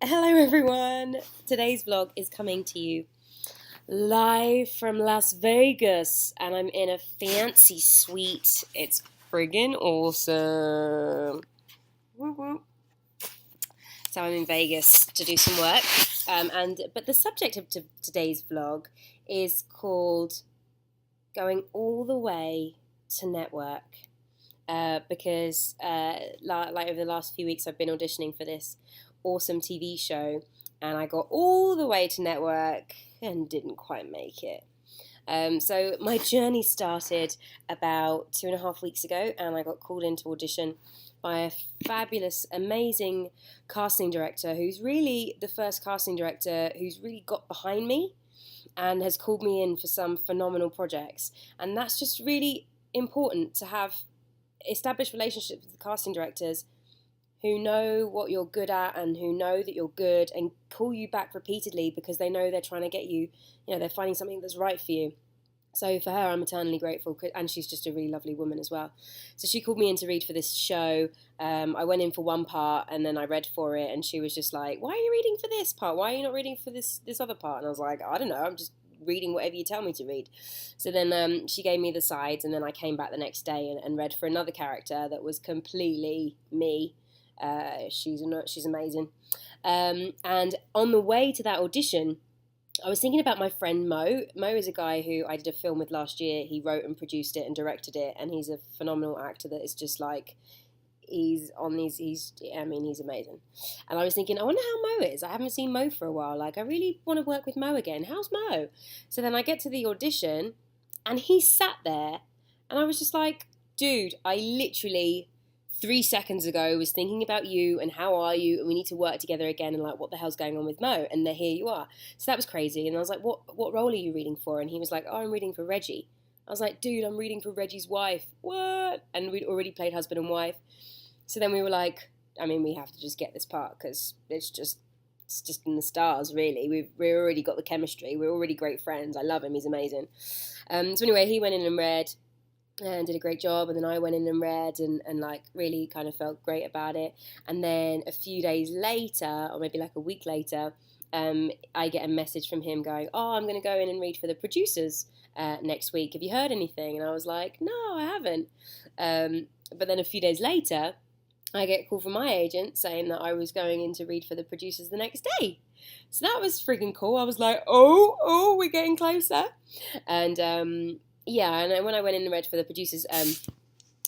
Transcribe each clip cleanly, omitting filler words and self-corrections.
Hello everyone! Today's vlog is coming to you live from Las Vegas and I'm in a fancy suite. It's friggin' awesome. Woo woo. So I'm in Vegas to do some work. But the subject of today's vlog is called Going All the Way to Network. Because like over the last few weeks I've been auditioning for this awesome TV show and I got all the way to network and didn't quite make it. So my journey started about 2.5 weeks ago and I got called in to audition by a fabulous, amazing casting director who's really the first casting director who's really got behind me and has called me in for some phenomenal projects. And that's just really important to have established relationships with casting directors who know what you're good at and who know that you're good and call you back repeatedly because they know they're trying to get you, they're finding something that's right for you. So for her, I'm eternally grateful, and she's just a really lovely woman as well. So she called me in to read for this show. I went in for one part, and then I read for it, and she was just like, "Why are you reading for this part? Why are you not reading for this other part?" And I was like, "I don't know. I'm just reading whatever you tell me to read." So then she gave me the sides, and then I came back the next day and read for another character that was completely me. She's amazing. And on the way to that audition, I was thinking about my friend Mo. Mo is a guy who I did a film with last year. He wrote and produced it and directed it, and he's a phenomenal actor that is just like, he's amazing. And I was thinking, I wonder how Mo is. I haven't seen Mo for a while. Like, I really want to work with Mo again. How's Mo? So then I get to the audition, and he sat there, and I was just like, dude, I literally 3 seconds ago was thinking about you and how are you and we need to work together again and like what the hell's going on with Mo, and then here you are. So that was crazy. And I was like, what role are you reading for? And he was like, oh, I'm reading for Reggie. I was like, dude, I'm reading for Reggie's wife. What? And we'd already played husband and wife. So then we were like, I mean, we have to just get this part because it's just in the stars, really. We've already got the chemistry. We're already great friends. I love him. He's amazing. So anyway, he went in and read and did a great job, and then I went in and read and like really kind of felt great about it. And then a few days later, or maybe like a week later, I get a message from him going, oh, I'm going to go in and read for the producers next week. Have you heard anything? And I was like, no, I haven't. But then a few days later, I get a call from my agent saying that I was going in to read for the producers the next day. So that was freaking cool. I was like, oh, we're getting closer. And yeah, and when I went in and read for the producers,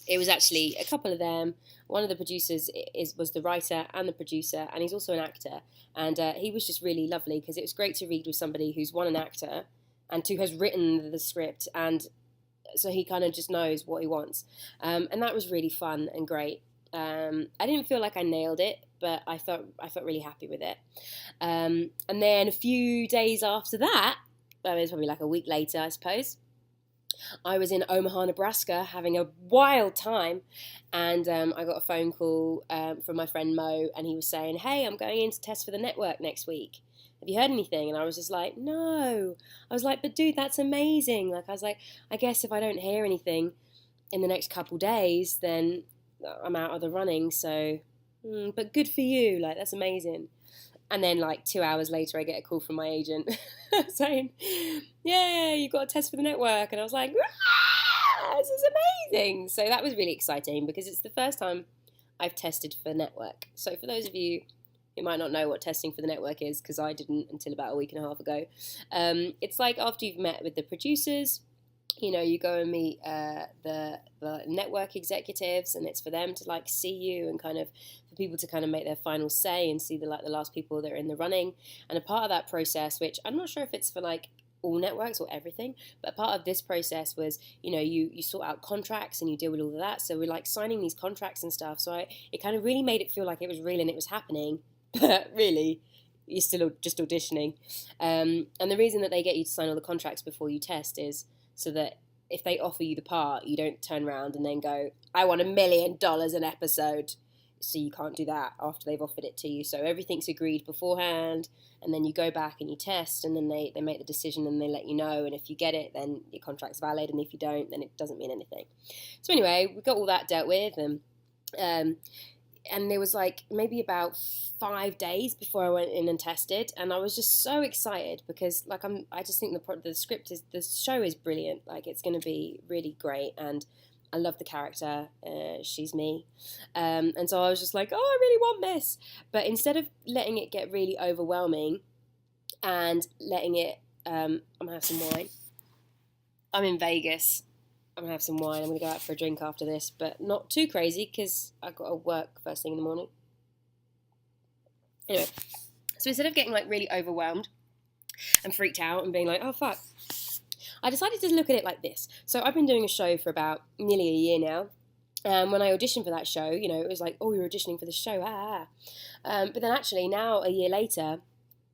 it was actually a couple of them. One of the producers was the writer and the producer, and he's also an actor. And he was just really lovely because it was great to read with somebody who's one, an actor, and two, has written the script, and so he kind of just knows what he wants. And that was really fun and great. I didn't feel like I nailed it, but I felt really happy with it. And then a few days after that, well, it was probably like a week later, I suppose, I was in Omaha, Nebraska, having a wild time, and I got a phone call from my friend Mo, and he was saying, "Hey, I'm going in to test for the network next week. Have you heard anything?" And I was just like, "No." I was like, "But dude, that's amazing." Like, I was like, "I guess if I don't hear anything in the next couple days, then I'm out of the running. So, but good for you. Like, that's amazing." And then, like 2 hours later, I get a call from my agent saying, "Yeah, you got a test for the network." And I was like, "Ah, this is amazing." So that was really exciting because it's the first time I've tested for network. So for those of you who might not know what testing for the network is, because I didn't until about a week and a half ago, it's like after you've met with the producers, you go and meet the network executives, and it's for them to like see you and kind of for people to kind of make their final say and see the last people that are in the running. And a part of that process, which I'm not sure if it's for like all networks or everything, but part of this process was, you sort out contracts and you deal with all of that. So we're like signing these contracts and stuff. So it kind of really made it feel like it was real and it was happening, but really you're still just auditioning. And the reason that they get you to sign all the contracts before you test is so that if they offer you the part, you don't turn around and then go, I want $1 million an episode. So you can't do that after they've offered it to you. So everything's agreed beforehand, and then you go back and you test, and then they make the decision and they let you know. And if you get it, then your contract's valid, and if you don't, then it doesn't mean anything. So anyway, we got all that dealt with, and and there was like maybe about 5 days before I went in and tested, and I was just so excited because like I just think the show is brilliant. Like it's going to be really great, and I love the character. She's me, and so I was just like, oh, I really want this. But instead of letting it get really overwhelming and letting it, I'm gonna have some wine. I'm in Vegas. I'm gonna have some wine. I'm gonna go out for a drink after this, but not too crazy because I've got to work first thing in the morning. Anyway, so instead of getting like really overwhelmed and freaked out and being like, oh fuck, I decided to look at it like this. So I've been doing a show for about nearly a year now. When I auditioned for that show, you know, it was like, oh, you're auditioning for the show, but then actually now a year later,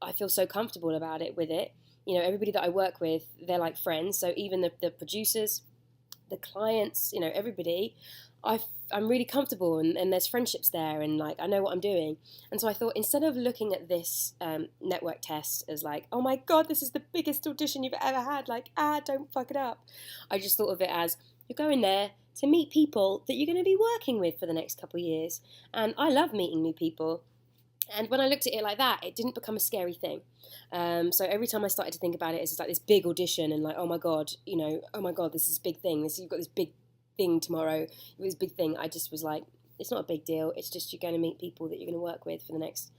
I feel so comfortable about it with it. You know, everybody that I work with, they're like friends. So even the producers, the clients, you know, everybody, I'm really comfortable, and there's friendships there, and like I know what I'm doing. And so I thought, instead of looking at this network test as like, oh my god, this is the biggest audition you've ever had, like don't fuck it up, I just thought of it as you're going there to meet people that you're going to be working with for the next couple of years. And I love meeting new people. And when I looked at it like that, it didn't become a scary thing. So every time I started to think about it as like this big audition and like, oh my god, you know, oh my god, this is a big thing. You've got this big thing tomorrow. This big thing. I just was like, it's not a big deal. It's just you're going to meet people that you're going to work with for the next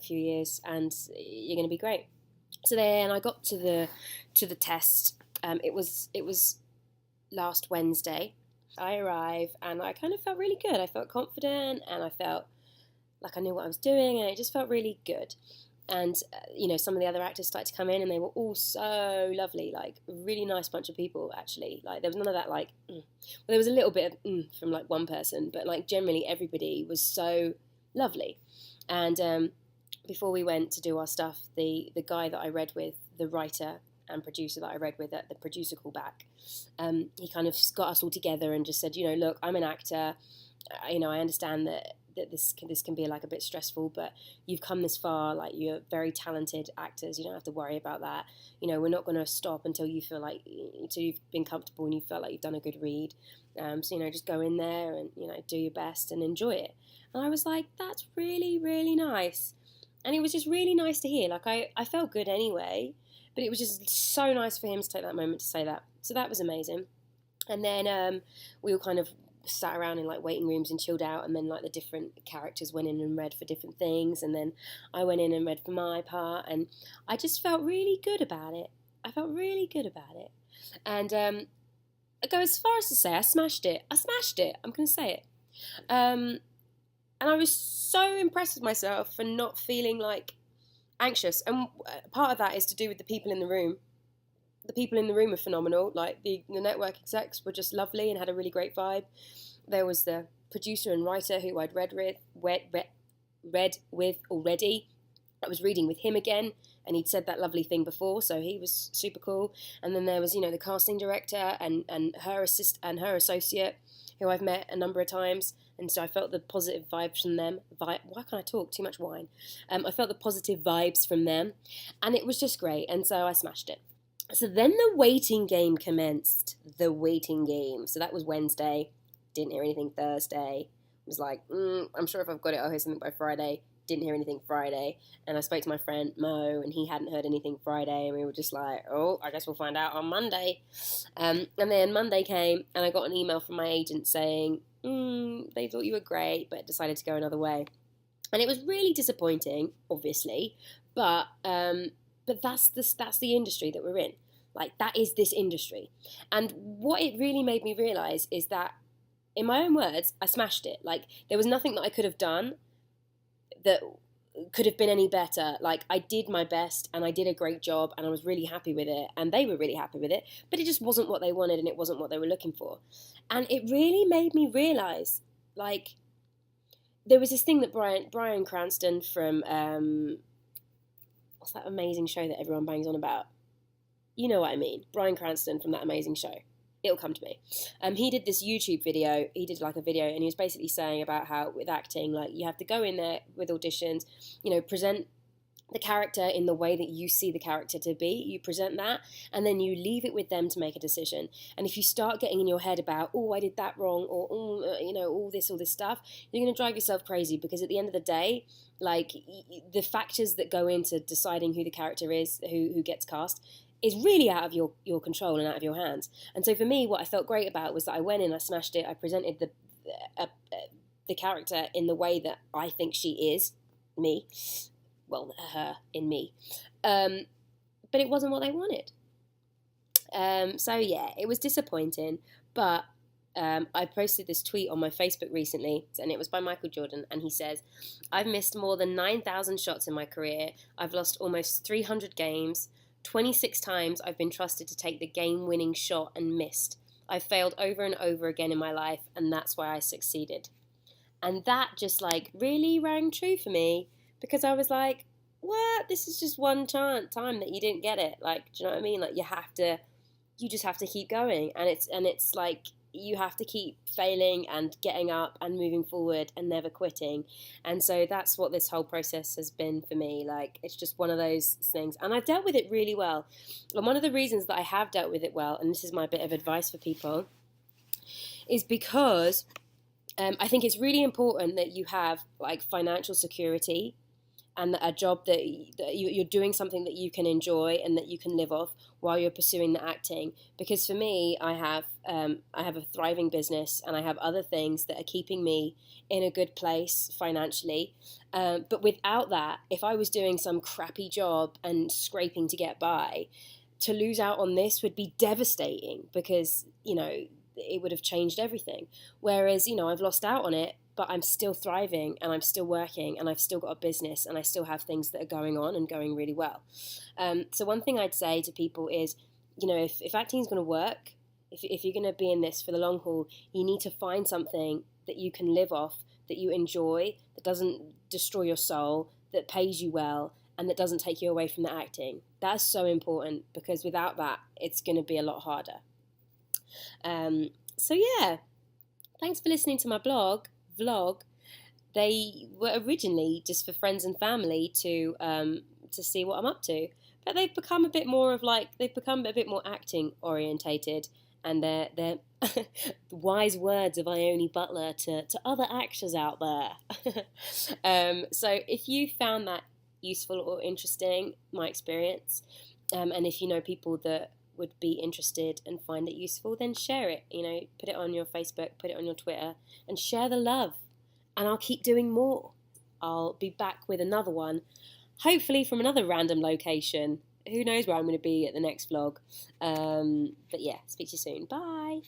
few years, and you're going to be great. So then I got to the test. It was last Wednesday. I arrived and I kind of felt really good. I felt confident and I felt like I knew what I was doing, and it just felt really good. And, you know, some of the other actors started to come in, and they were all so lovely, like, really nice bunch of people, actually. Like, there was none of that, like, Well, there was a little bit of from, like, one person, but, like, generally everybody was so lovely. And before we went to do our stuff, the guy that I read with, the writer and producer that I read with at the producer callback, he kind of got us all together and just said, you know, look, I'm an actor. You know, I understand that this can be like a bit stressful, but you've come this far, like you're very talented actors, you don't have to worry about that. You know, we're not going to stop until you feel like, until you've been comfortable and you feel like you've done a good read. So, you know, just go in there and, you know, do your best and enjoy it. And I was like, that's really, really nice. And it was just really nice to hear. Like, I felt good anyway, but it was just so nice for him to take that moment to say that. So that was amazing. And then we all kind of sat around in like waiting rooms and chilled out, and then like the different characters went in and read for different things, and then I went in and read for my part, and I just felt really good about it. And I go as far as to say I smashed it. I'm going to say it. And I was so impressed with myself for not feeling like anxious, and part of that is to do with the people in the room. The people in the room are phenomenal. Like the network execs were just lovely and had a really great vibe. There was the producer and writer who I'd read with already. I was reading with him again, and he'd said that lovely thing before, so he was super cool. And then there was, you know, the casting director and her her associate, who I've met a number of times, and so I felt the positive vibes from them. Why can't I talk? Too much wine. I felt the positive vibes from them, and it was just great. And so I smashed it. So then the waiting game commenced. So that was Wednesday. Didn't hear anything Thursday. Was like, I'm sure if I've got it, I'll hear something by Friday. Didn't hear anything Friday. And I spoke to my friend Mo, and he hadn't heard anything Friday. And we were just like, oh, I guess we'll find out on Monday. And then Monday came, and I got an email from my agent saying, they thought you were great, but decided to go another way. And it was really disappointing, obviously. But that's the industry that we're in. Like, that is this industry. And what it really made me realise is that, in my own words, I smashed it. Like, there was nothing that I could have done that could have been any better. Like, I did my best, and I did a great job, and I was really happy with it, and they were really happy with it, but it just wasn't what they wanted, and it wasn't what they were looking for. And it really made me realise, like, there was this thing that Bryan Cranston from, what's that amazing show that everyone bangs on about? You know what I mean. Bryan Cranston from that amazing show. It'll come to me. He did this YouTube video. He did like a video, and he was basically saying about how with acting, like, you have to go in there with auditions, you know, present the character in the way that you see the character to be. You present that, and then you leave it with them to make a decision. And if you start getting in your head about, oh, I did that wrong, or all this stuff, you're going to drive yourself crazy, because at the end of the day, like, the factors that go into deciding who the character is, who gets cast, is really out of your control and out of your hands. And so for me, what I felt great about was that I went in, I smashed it, I presented the character in the way that I think she is, me. Well, her in me. But it wasn't what they wanted. So yeah, it was disappointing. But I posted this tweet on my Facebook recently, and it was by Michael Jordan, and he says, I've missed more than 9,000 shots in my career. I've lost almost 300 games. 26 times I've been trusted to take the game-winning shot and missed. I've failed over and over again in my life, and that's why I succeeded. And that just like really rang true for me, because I was like, what? This is just one time that you didn't get it. Like, do you know what I mean? Like, you just have to keep going. And it's like, you have to keep failing and getting up and moving forward and never quitting. And so that's what this whole process has been for me. Like, it's just one of those things. And I've dealt with it really well. And one of the reasons that I have dealt with it well, and this is my bit of advice for people, is because I think it's really important that you have like financial security, and a job that you're doing something that you can enjoy and that you can live off while you're pursuing the acting. Because for me, I have a thriving business, and I have other things that are keeping me in a good place financially. But without that, if I was doing some crappy job and scraping to get by, to lose out on this would be devastating, because, it would have changed everything. Whereas, I've lost out on it, but I'm still thriving, and I'm still working, and I've still got a business, and I still have things that are going on and going really well. So one thing I'd say to people is, if acting is going to work, if you're going to be in this for the long haul, you need to find something that you can live off, that you enjoy, that doesn't destroy your soul, that pays you well, and that doesn't take you away from the acting. That's so important, because without that, it's going to be a lot harder. So yeah, thanks for listening to my vlog. They were originally just for friends and family to see what I'm up to, but they've become a bit more acting orientated, and they're wise words of Ione Butler to other actors out there. So if you found that useful or interesting, my experience, and if you know people that would be interested and find it useful, then share it. Put it on your Facebook, put it on your Twitter, and share the love. And I'll keep doing more. I'll be back with another one, hopefully from another random location. Who knows where I'm going to be at the next vlog. But yeah, speak to you soon. Bye.